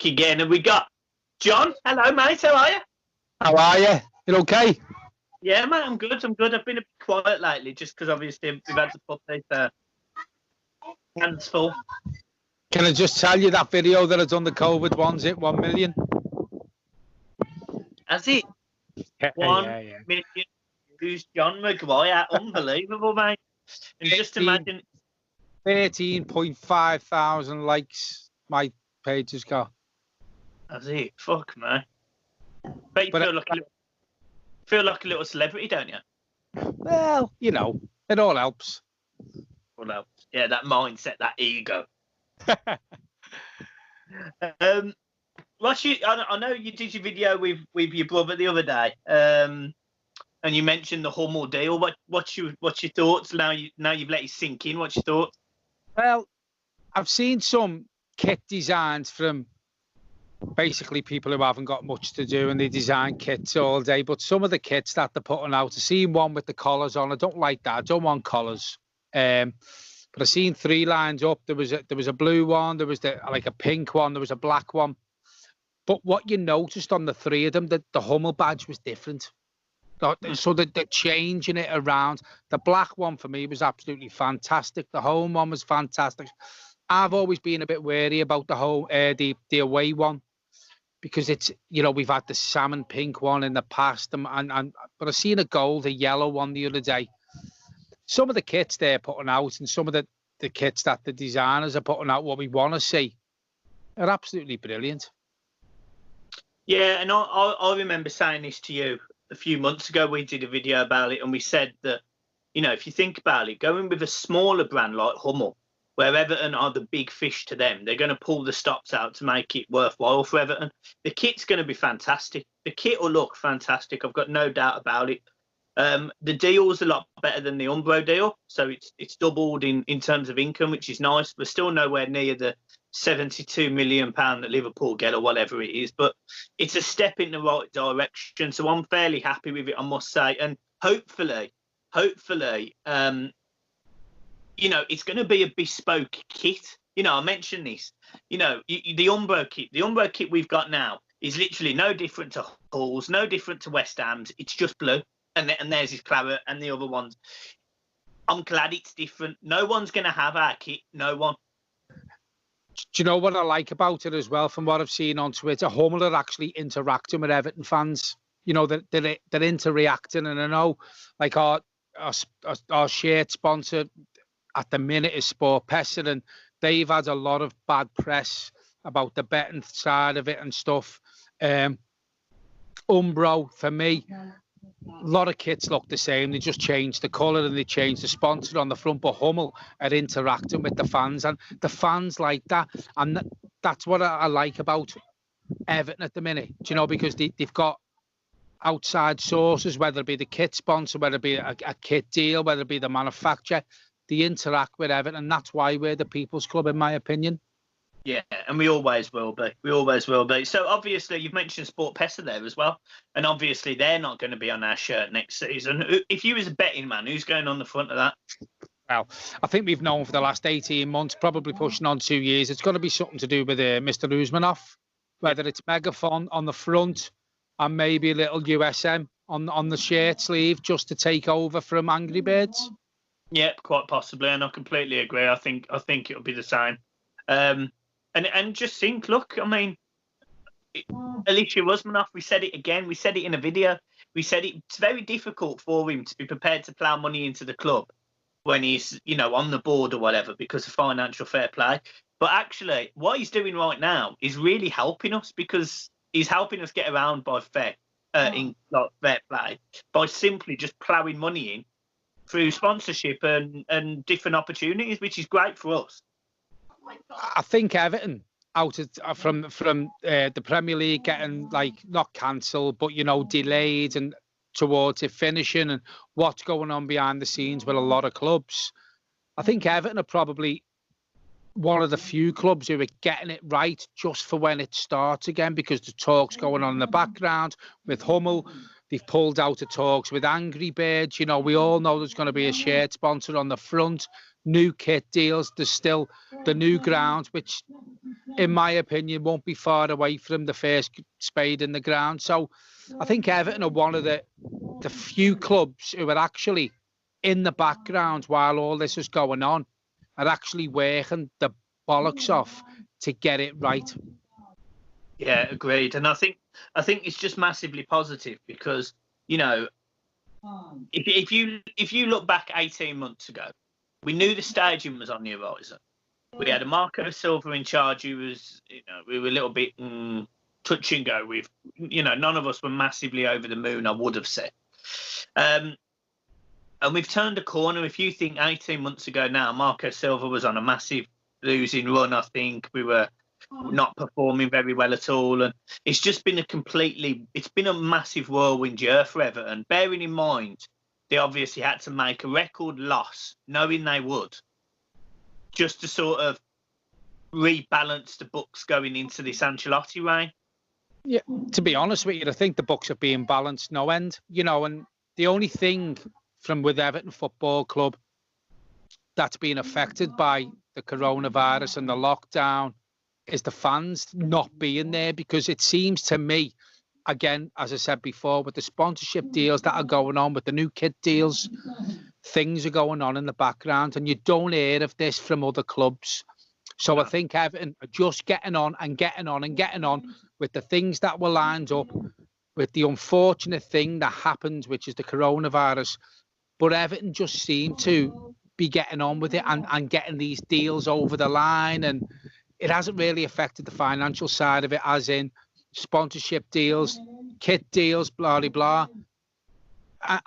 back again, and we got John. Hello, mate. How are you? How are you? You okay? Yeah, mate. I'm good. I'm good. I've been a bit quiet lately, just because obviously we've had the puppy, so hands full. Can I just tell you that video that I've done the COVID one's hit 1 million? Has it? Yeah, 1 yeah. million views, John Maguire. Unbelievable, mate. And just imagine 13.5 thousand likes my page has got. Has it? Fuck, man. Bet you feel like a little celebrity, don't you? Well, you know, it all helps. Well, yeah, that mindset, that ego. I know you did your video with your brother the other day, and you mentioned the Hummel deal. What's your thoughts now? You've let it sink in. What's your thoughts? Well, I've seen some kit designs from basically people who haven't got much to do and they design kits all day. But some of the kits that they're putting out, I've seen one with the collars on. I don't like that. I don't want collars. But I've seen 3 lines up. There was a blue one. There was like a pink one. There was a black one. But what you noticed on the 3 of them, that the Hummel badge was different. So they're changing it around. The black one for me was absolutely fantastic. The home one was fantastic. I've always been a bit wary about the away one because it's, you know, we've had the salmon pink one in the past, but I've seen a yellow one the other day. Some of the kits they're putting out and some of the kits that the designers are putting out, what we want to see, are absolutely brilliant. Yeah, and I remember saying this to you a few months ago. We did a video about it, and we said that, you know, if you think about it, going with a smaller brand like Hummel, where Everton are the big fish to them, they're going to pull the stops out to make it worthwhile for Everton. The kit's going to be fantastic. The kit will look fantastic. I've got no doubt about it. The deal's a lot better than the Umbro deal, so it's doubled in terms of income, which is nice. We're still nowhere near the £72 million that Liverpool get or whatever it is, but it's a step in the right direction. So I'm fairly happy with it, I must say, and hopefully, you know, it's going to be a bespoke kit. You know, I mentioned this. You know, the Umbro kit we've got now is literally no different to Hull's, no different to West Ham's. It's just blue, and there's his claret, and the other ones. I'm glad it's different. No one's going to have our kit. No one. Do you know what I like about it as well? From what I've seen on Twitter, Hummel are actually interacting with Everton fans. You know, they're interreacting, and I know, like our shirt sponsor at the minute is Sport Pesa, and they've had a lot of bad press about the betting side of it and stuff. Umbro, for me, a lot of kits look the same. They just changed the colour and they changed the sponsor on the front, but Hummel are interacting with the fans, and the fans like that. And that's what I like about Everton at the minute, do you know, because they've got outside sources, whether it be the kit sponsor, whether it be a kit deal, whether it be the manufacturer. They interact with Everton, and that's why we're the People's Club, in my opinion. Yeah, and we always will be. We always will be. So obviously, you've mentioned Sport Pesa there as well, and obviously they're not going to be on our shirt next season. If you was a betting man, who's going on the front of that? Well, I think we've known for the last 18 months, probably pushing on 2 years, it's got to be something to do with Mr. Usmanov, whether it's Megaphone on the front and maybe a little USM on the shirt sleeve just to take over from Angry Birds. Yeah, quite possibly, and I completely agree. I think it'll be the same. And just think, look, I mean, Alicia Usmanov, we said it again. We said it in a video. We said it's very difficult for him to be prepared to plough money into the club when he's, you know, on the board or whatever because of financial fair play. But actually, what he's doing right now is really helping us because he's helping us get around by fair play by simply just ploughing money in through sponsorship and different opportunities, which is great for us. I think Everton from the Premier League getting, like, not cancelled, but, you know, delayed and towards it finishing, and what's going on behind the scenes with a lot of clubs. I think Everton are probably one of the few clubs who are getting it right just for when it starts again, because the talk's going on in the background with Hummel. They've pulled out the talks with Angry Birds. You know, we all know there's going to be a shared sponsor on the front. new kit deals. There's still the new ground, which, in my opinion, won't be far away from the first spade in the ground. So I think Everton are one of the few clubs who are actually in the background while all this is going on, are actually working the bollocks off to get it right. Yeah, agreed. And I think it's just massively positive because, you know, if you look back 18 months ago, we knew the stadium was on the horizon. We had a Marco Silva in charge who was, you know, we were a little bit touch and go with, you know, none of us were massively over the moon, I would have said. And we've turned a corner. If you think 18 months ago now, Marco Silva was on a massive losing run, I think. We were not performing very well at all. And it's just been it's been a massive whirlwind year for Everton. Bearing in mind, they obviously had to make a record loss, knowing they would, just to sort of rebalance the books going into this Ancelotti reign. Yeah, to be honest with you, I think the books are being balanced no end, you know, and the only thing from with Everton Football Club that's been affected by the coronavirus and the lockdown is the fans not being there, because it seems to me, again, as I said before, with the sponsorship deals that are going on, with the new kit deals, things are going on in the background and you don't hear of this from other clubs. So I think Everton are just getting on and getting on and getting on with the things that were lined up, with the unfortunate thing that happened, which is the coronavirus. But Everton just seem to be getting on with it and getting these deals over the line. And it hasn't really affected the financial side of it, as in sponsorship deals, kit deals, blah, blah, blah.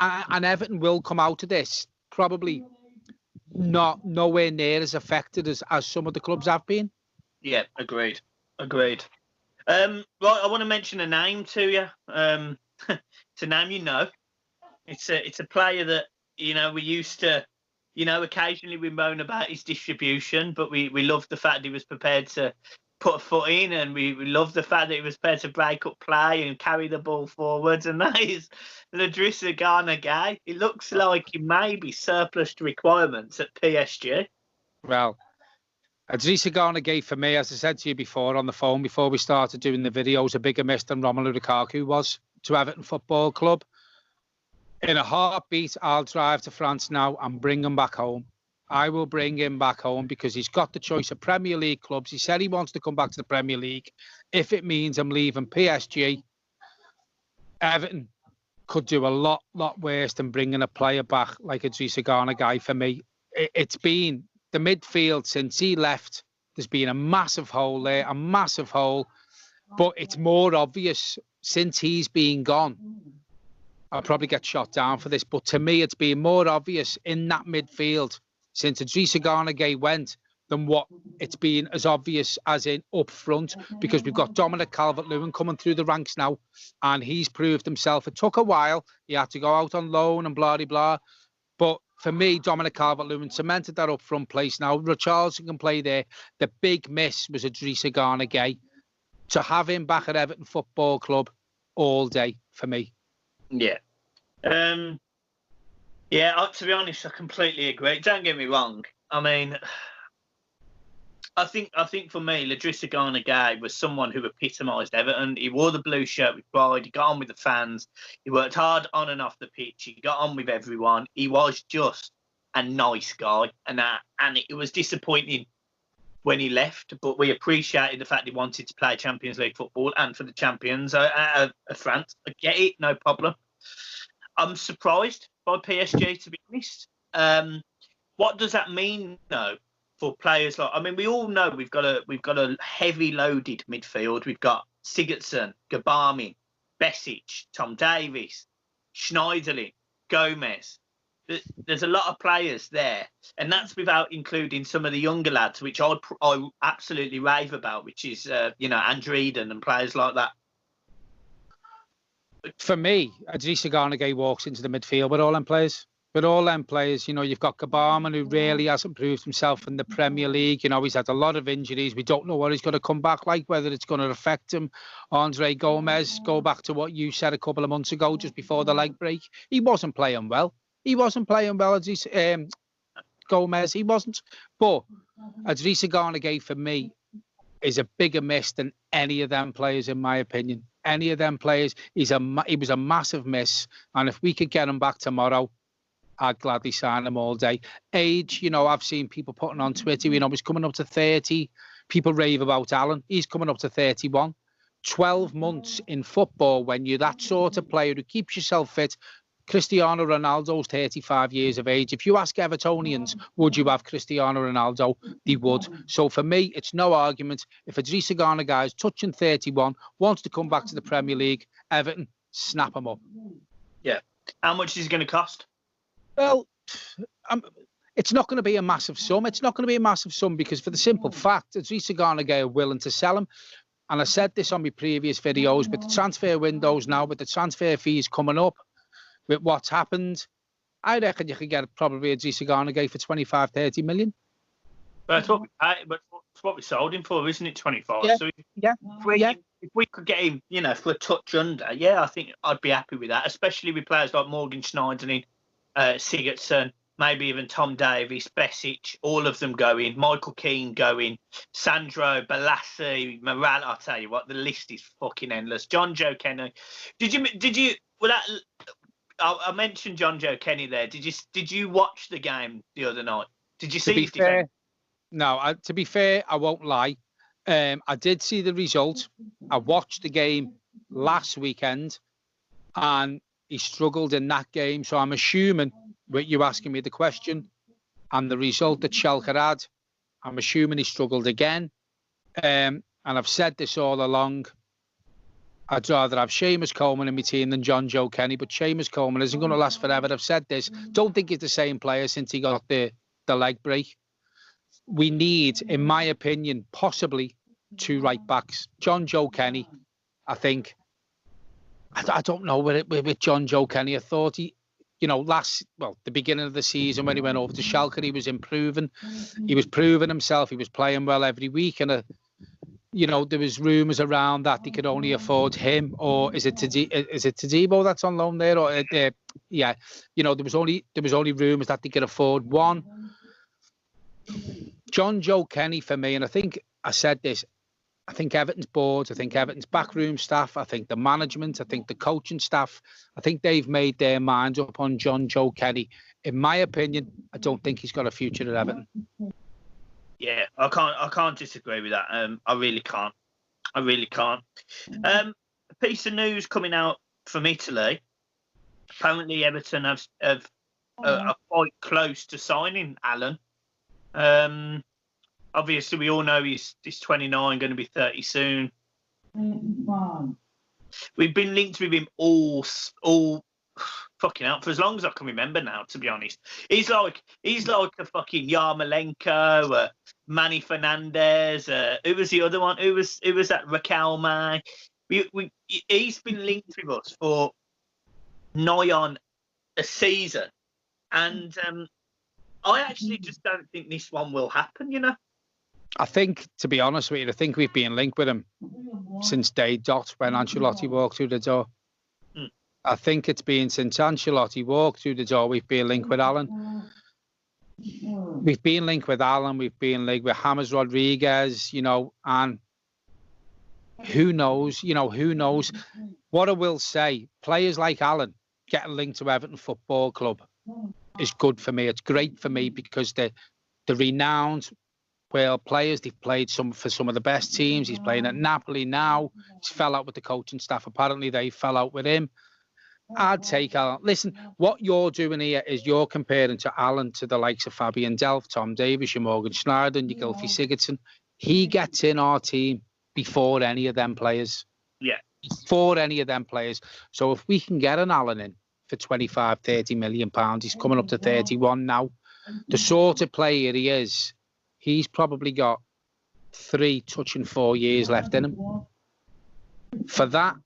And Everton will come out of this probably nowhere near as affected as some of the clubs have been. Yeah, agreed. Right, I want to mention a name to you. It's a name you know. It's a player that, you know, we used to, you know, occasionally we moan about his distribution, but we loved the fact he was prepared to put a foot in, and we loved the fact that he was prepared to break up play and carry the ball forwards, and that is Idrissa Gana Gueye. It looks like he may be surplus to requirements at PSG. Well, Idrissa Gana Gueye, for me, as I said to you before on the phone before we started doing the video, was a bigger miss than Romelu Lukaku was to Everton Football Club. In a heartbeat, I'll drive to France now and bring him back home. I will bring him back home because he's got the choice of Premier League clubs. He said he wants to come back to the Premier League. If it means I'm leaving PSG, Everton could do a lot worse than bringing a player back like Idrissa Gana Gueye for me. It's been the midfield since he left. There's been a massive hole there, a massive hole. But it's more obvious since he's been gone. I'll probably get shot down for this, but to me, it's been more obvious in that midfield since Idrissa Gana Gueye went than what it's been as obvious as in up front, because we've got Dominic Calvert-Lewin coming through the ranks now, and he's proved himself. It took a while. He had to go out on loan and blah, blah, blah. But for me, Dominic Calvert-Lewin cemented that up front place now. Richarlison can play there. The big miss was Idrissa Gana Gueye. To have him back at Everton Football Club all day for me. Yeah. To be honest, I completely agree. Don't get me wrong. I mean, I think for me, Idrissa Gana Gueye was someone who epitomised Everton. He wore the blue shirt with pride. He got on with the fans. He worked hard on and off the pitch. He got on with everyone. He was just a nice guy. And it was disappointing when he left, but we appreciated the fact he wanted to play Champions League football and for the champions of France. I get it, no problem. I'm surprised by PSG, to be honest. What does that mean, though, for players like? I mean, we all know we've got a heavy loaded midfield. We've got Sigurdsson, Gabami, Besic, Tom Davies, Schneiderlin, Gomez. There's a lot of players there, and that's without including some of the younger lads, which I absolutely rave about, which is Andrew Eden and players like that. For me, Idrissa Gana Gueye walks into the midfield with all them players. With all them players, you've got Gabami, who really hasn't proved himself in the Premier League. He's had a lot of injuries. We don't know what he's going to come back like, whether it's going to affect him. Andre Gomez, go back to what you said a couple of months ago, just before the leg break. He wasn't playing well. Gomez. He wasn't. But Idrissa Gana Gueye, for me, is a bigger miss than any of them players, in my opinion. Any of them players, he was a massive miss. And if we could get him back tomorrow, I'd gladly sign him all day. Age, you know, I've seen people putting on Twitter, you know, he's coming up to 30. People rave about Alan. He's coming up to 31. 12 months in football when you're that sort of player who keeps yourself fit. Cristiano Ronaldo's 35 years of age. If you ask Evertonians, would you have Cristiano Ronaldo? They would. So for me, it's no argument. If Idrissa Gana Gueye is touching 31, wants to come back to the Premier League, Everton, snap him up. Yeah. How much is it going to cost? Well, it's not going to be a massive sum. It's not going to be a massive sum because for the simple fact, Idrissa Gana Gueye are willing to sell him. And I said this on my previous videos, with the transfer windows now, with the transfer fees coming up, with what's happened, I reckon you could get probably Idrissa Gana Gueye for 25, 30 million. But it's what we sold him for, isn't it? 25. Yeah. So If we could get him, you know, for a touch under, yeah, I think I'd be happy with that. Especially with players like Morgan Schneiderlin, Sigurdsson, maybe even Tom Davies, Besic, all of them going, Michael Keane going, Sandro, Balassi, Morale. I'll tell you what, the list is fucking endless. John Joe Kenny. Did you? Well, I mentioned John Joe Kenny there. Did you watch the game the other night? Did you see his defense? No, to be fair, I won't lie. I did see the result. I watched the game last weekend, and he struggled in that game. So I'm assuming, with you asking me the question, and the result that Schalke had, I'm assuming he struggled again. And I've said this all along. I'd rather have Seamus Coleman in my team than John Joe Kenny, but Seamus Coleman isn't going to last forever. I've said this. Don't think he's the same player since he got the leg break. We need, in my opinion, possibly 2 right backs. John Joe Kenny, I think. I don't know with John Joe Kenny. I thought he, you know, the beginning of the season when he went over to Schalke, he was improving. He was proving himself. He was playing well every week, and you know, there was rumours around that they could only afford him, or is it Tadibo that's on loan there? Or yeah, you know, there was only rumours that they could afford one. John Joe Kenny for me, and I think I said this. I think Everton's board, I think Everton's backroom staff, I think the management, I think the coaching staff, I think they've made their minds up on John Joe Kenny. In my opinion, I don't think he's got a future at Everton. Yeah, I can't disagree with that. I really can't. A piece of news coming out from Italy. Apparently, Everton are quite close to signing Alan. Obviously, we all know he's 29, going to be 30 soon. We've been linked with him all fucking out for as long as I can remember now. To be honest, he's like a fucking Yarmolenko, Manny Fernandez. Who was the other one? Who was that? Raquelme. He's been linked with us for nigh on a season, and I actually just don't think this one will happen. You know. I think, to be honest with you, I think we've been linked with him since day dot when Ancelotti walked through the door. I think it's been since Ancelotti walked through the door, we've been linked with Alan. We've been linked with Alan, we've been linked with James Rodriguez, you know, and who knows. What I will say, players like Alan getting linked to Everton Football Club is good for me. It's great for me because the renowned players, they've played for some of the best teams. He's playing at Napoli now. He's fell out with the coaching staff. Apparently they fell out with him. I'd take Alan. Listen, what you're doing here is you're comparing to Alan to the likes of Fabian Delph, Tom Davies, your Morgan Schneider, and your Gylfi Sigurdsson. He gets in our team before any of them players. Yeah. Before any of them players. So if we can get an Alan in for 25, 30 million pounds, he's coming up to 31 now. The sort of player he is, he's probably got 3 touching 4 years left in him. For that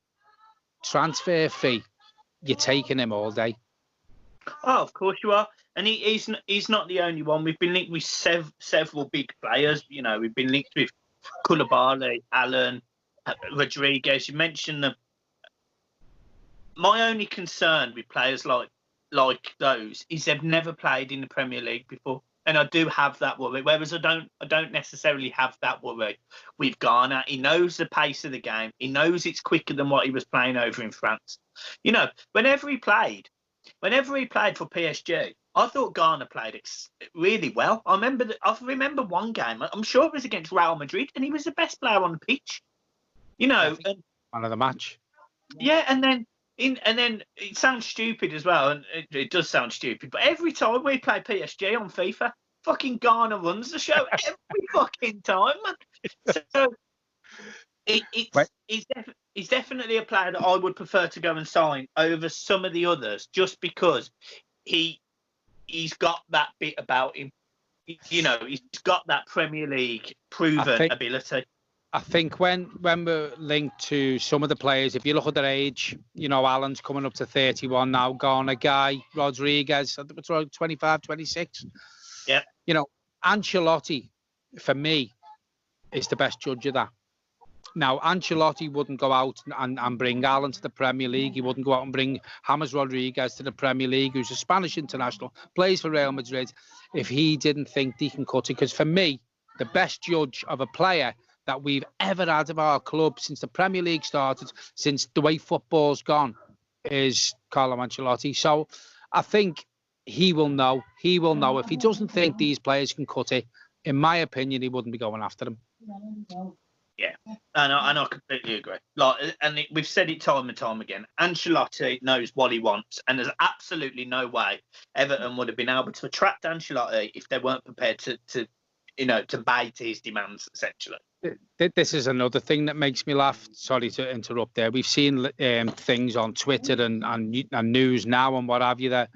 transfer fee, you're taking him all day. Oh, of course you are. And he's not the only one. We've been linked with several big players. You know, we've been linked with Koulibaly, Allen, Rodriguez. You mentioned them. My only concern with players like those is they've never played in the Premier League before. and I do have that worry. Whereas I don't necessarily have that worry with Garner. He knows the pace of the game. He knows it's quicker than what he was playing over in France. You know, whenever he played for PSG, I thought Garner played really well. I remember one game. I'm sure it was against Real Madrid, and he was the best player on the pitch. You know, and man of the match. Yeah, and then it sounds stupid as well, and it does sound stupid. But every time we play PSG on FIFA, fucking Garner runs the show every fucking time, man. So he's definitely a player that I would prefer to go and sign over some of the others, just because he's got that bit about him. You know, he's got that Premier League proven ability. I think when we're linked to some of the players, if you look at their age, you know, Alan's coming up to 31 now, Garner, Guy, Rodriguez, I think it's around 25, 26. Yeah. You know, Ancelotti, for me, is the best judge of that. Now, Ancelotti wouldn't go out and bring Alan to the Premier League. He wouldn't go out and bring James Rodriguez to the Premier League, who's a Spanish international, plays for Real Madrid, if he didn't think he can cut it. Because for me, the best judge of a player that we've ever had of our club since the Premier League started, since the way football's gone, is Carlo Ancelotti. So I think he will know. He will know. If he doesn't think these players can cut it, in my opinion, he wouldn't be going after them. Yeah, and I completely agree. We've said it time and time again. Ancelotti knows what he wants, and there's absolutely no way Everton would have been able to attract Ancelotti if they weren't prepared to bite his demands, essentially. This is another thing that makes me laugh. Sorry to interrupt there. We've seen things on Twitter and news now and what have you that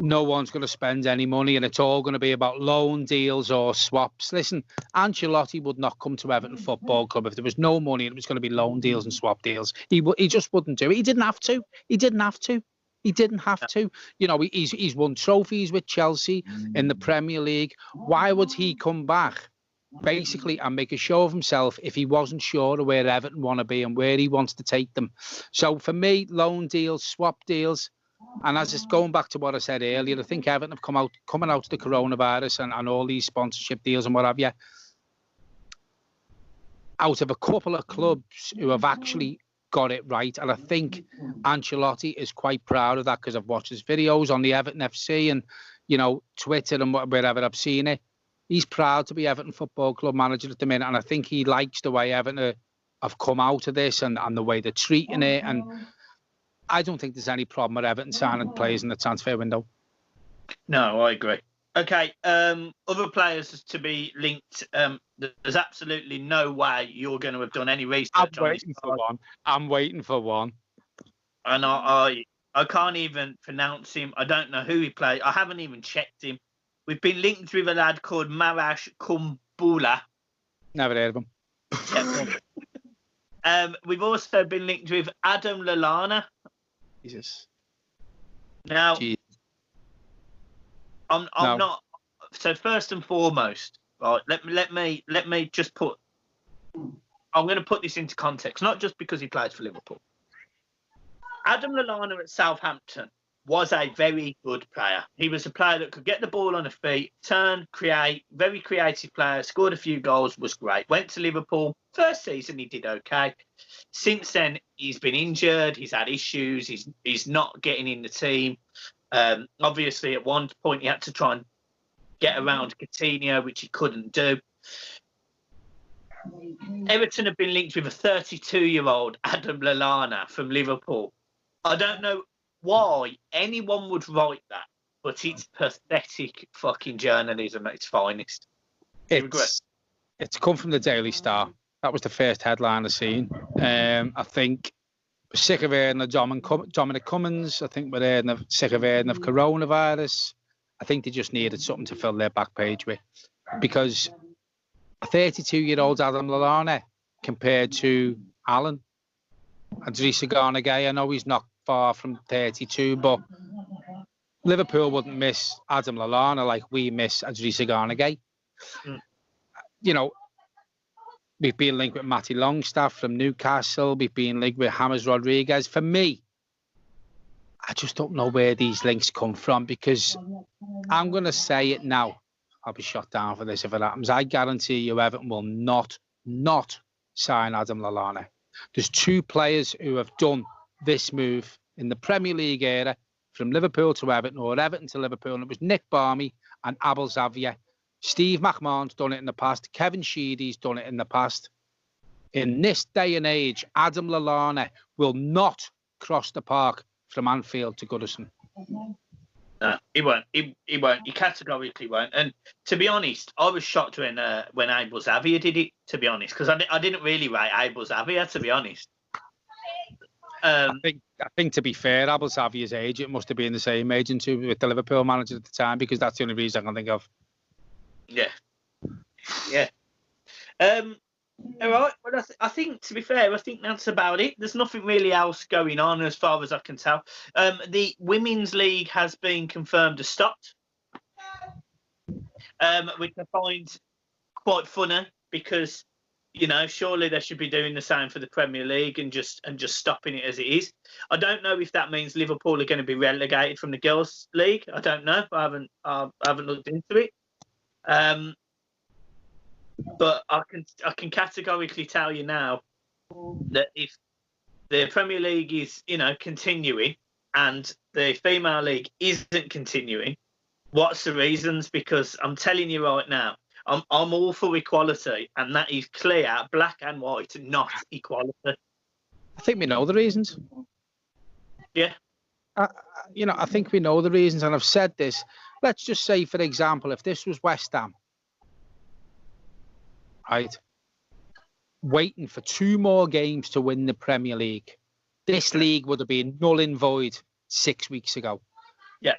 no one's going to spend any money and it's all going to be about loan deals or swaps. Listen, Ancelotti would not come to Everton Football Club if there was no money and it was going to be loan deals and swap deals. He just wouldn't do it. He didn't have to. You know, he's won trophies with Chelsea in the Premier League. Why would he come back basically and make a show of himself if he wasn't sure of where Everton want to be and where he wants to take them? So for me, loan deals, swap deals, and as it's going back to what I said earlier, I think Everton have coming out of the coronavirus and all these sponsorship deals and what have you, out of a couple of clubs who have actually got it right. And I think Ancelotti is quite proud of that, because I've watched his videos on the Everton FC and, you know, Twitter and wherever I've seen it. He's proud to be Everton Football Club manager at the minute, and I think he likes the way Everton have come out of this and the way they're treating it. And I don't think there's any problem with Everton signing players in the transfer window. No, I agree. Okay, other players to be linked. There's absolutely no way you're going to have done any research on this. I'm waiting for one. And I can't even pronounce him. I don't know who he plays. I haven't even checked him. We've been linked with a lad called Marash Kumbula. Never heard of him. We've also been linked with Adam Lallana. Jesus. Now, I'm not. So first and foremost, right? Let me just put. I'm going to put this into context, not just because he plays for Liverpool. Adam Lallana at Southampton was a very good player. He was a player that could get the ball on the feet, turn, create, very creative player, scored a few goals, was great. Went to Liverpool. First season, he did okay. Since then, he's been injured. He's had issues. He's not getting in the team. Obviously, at one point, he had to try and get around Coutinho, which he couldn't do. Everton have been linked with a 32-year-old Adam Lallana from Liverpool. I don't know why anyone would write that, but it's pathetic fucking journalism at its finest. It's come from the Daily Star. That was the first headline I seen. I think we're sick of hearing of Dominic Cummings. I think we're sick of hearing of coronavirus. I think they just needed something to fill their back page with, because a 32-year-old Adam Lallana compared to Alan Idrissa Gana Gueye, I know he's not far from 32, but Liverpool wouldn't miss Adam Lallana like we miss Idrissa Gana Gueye. You know, we've been linked with Matty Longstaff from Newcastle. We've been linked with James Rodriguez. For me, I just don't know where these links come from, because I'm going to say it now. I'll be shot down for this if it happens. I guarantee you Everton will not sign Adam Lallana. There's 2 players who have done this move in the Premier League era from Liverpool to Everton or Everton to Liverpool, and it was Nick Barmby and Abel Xavier. Steve McMahon's done it in the past. Kevin Sheedy's done it in the past. In this day and age, Adam Lallana will not cross the park from Anfield to Goodison. No, he won't. He won't. He categorically won't. And to be honest, I was shocked when Abel Xavier did it, to be honest, because I didn't really rate Abel Xavier, to be honest. I think to be fair, Abel Xavier's age, it must have been the same agent with the Liverpool manager at the time, because that's the only reason I can think of. Yeah. All right. Well, I think, to be fair, I think that's about it. There's nothing really else going on as far as I can tell. The Women's League has been confirmed as stopped, which I find quite funny because, surely they should be doing the same for the Premier League and just stopping it as it is. I don't know if that means Liverpool are going to be relegated from the Girls' League. I don't know. I haven't looked into it. But I can categorically tell you now that if the Premier League is, continuing and the female league isn't continuing, what's the reasons? Because I'm telling you right now, I'm all for equality, and that is clear, black and white, not equality. I think we know the reasons. Yeah. I think we know the reasons, and I've said this. Let's just say, for example, if this was West Ham, right, waiting for 2 more games to win the Premier League, this league would have been null and void 6 weeks ago. Yeah.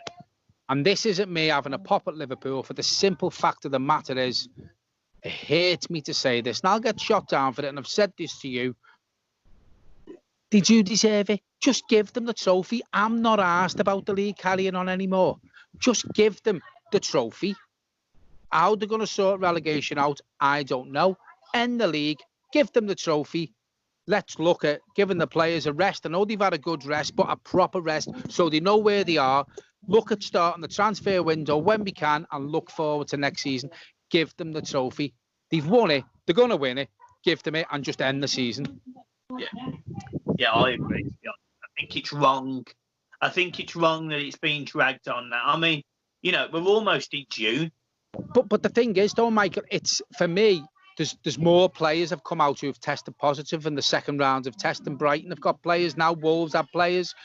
And this isn't me having a pop at Liverpool, for the simple fact of the matter is, it hurts me to say this, and I'll get shot down for it, and I've said this to you. Did you deserve it? Just give them the trophy. I'm not asked about the league carrying on anymore. Just give them the trophy. How they're going to sort relegation out, I don't know. End the league, give them the trophy. Let's look at giving the players a rest. I know they've had a good rest, but a proper rest, so they know where they are. Look at starting the transfer window when we can and look forward to next season. Give them the trophy. They've won it. They're going to win it. Give them it and just end the season. Yeah, I agree. I think it's wrong. I think it's wrong that it's being dragged on now. I mean, we're almost in June. But the thing is, though, Michael, it's, for me, there's more players have come out who have tested positive in the second round of testing. Brighton have got players now. Wolves have players.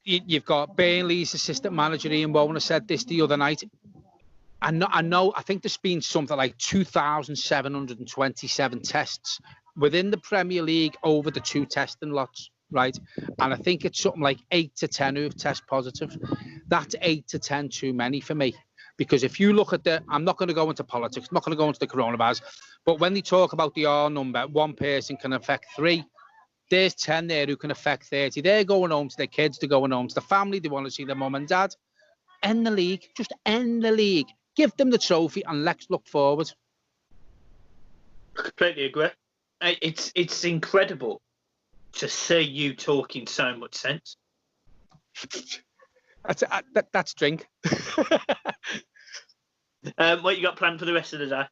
You've got Burnley's assistant manager Ian Woner said this the other night. I think there's been something like 2,727 tests within the Premier League over the 2 testing lots, right? And I think it's something like 8 to 10 who have tested positive. That's 8 to 10 too many for me. Because if you look at I'm not going to go into politics, I'm not going to go into the coronavirus, but when they talk about the R number, 1 person can affect 3. There's 10 there who can affect 30. They're going home to their kids, they're going home to the family, they want to see their mum and dad. End the league, just end the league. Give them the trophy and let's look forward. I completely agree. It's incredible to see you talking so much sense. That's drink. What you got planned for the rest of the day?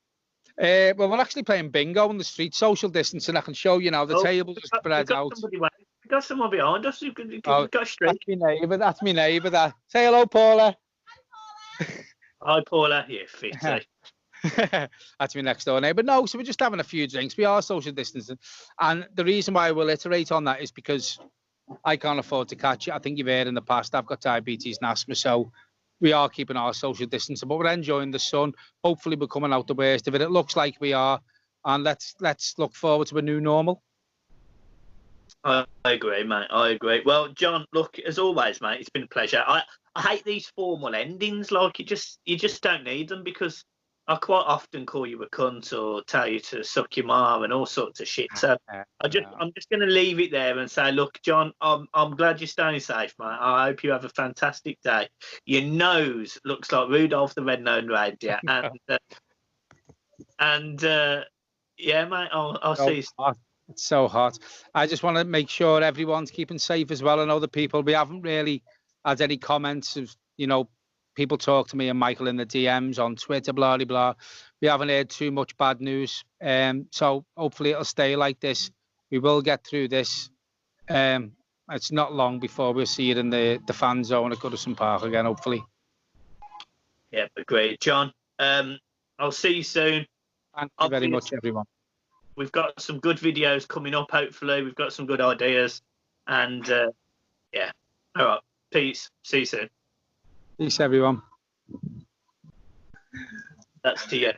Well, we're actually playing bingo on the street, social distancing. I can show you now. The tables are spread out. We got someone behind us. You've got a streak. That's my neighbour. That. Say hello, Paula. Hi, Paula. You fit. That's my next door neighbour. No, so we're just having a few drinks. We are social distancing. And the reason why I will iterate on that is because I can't afford to catch it. I think you've heard in the past, I've got diabetes and asthma, so we are keeping our social distancing, but we're enjoying the sun. Hopefully we're coming out the worst of it. It looks like we are. And let's look forward to a new normal. I agree, mate. I agree. Well, John, look, as always, mate, it's been a pleasure. I hate these formal endings. Like, you just don't need them, because I quite often call you a cunt or tell you to suck your mum and all sorts of shit. So I'm just going to leave it there and say, look, John, I'm glad you're staying safe, mate. I hope you have a fantastic day. Your nose looks like Rudolph the Red-Nosed Reindeer, and yeah, mate, I'll see you. It's so hot. I just want to make sure everyone's keeping safe as well, and other people. We haven't really had any comments of people talk to me and Michael in the DMs on Twitter, blah, blah, blah. We haven't heard too much bad news. So hopefully it'll stay like this. We will get through this. It's not long before we'll see it in the fan zone at Goodison Park again, hopefully. Yeah, great. John, I'll see you soon. Thank you very much, everyone. We've got some good videos coming up, hopefully. We've got some good ideas. And, yeah. All right. Peace. See you soon. Peace, everyone. That's to you.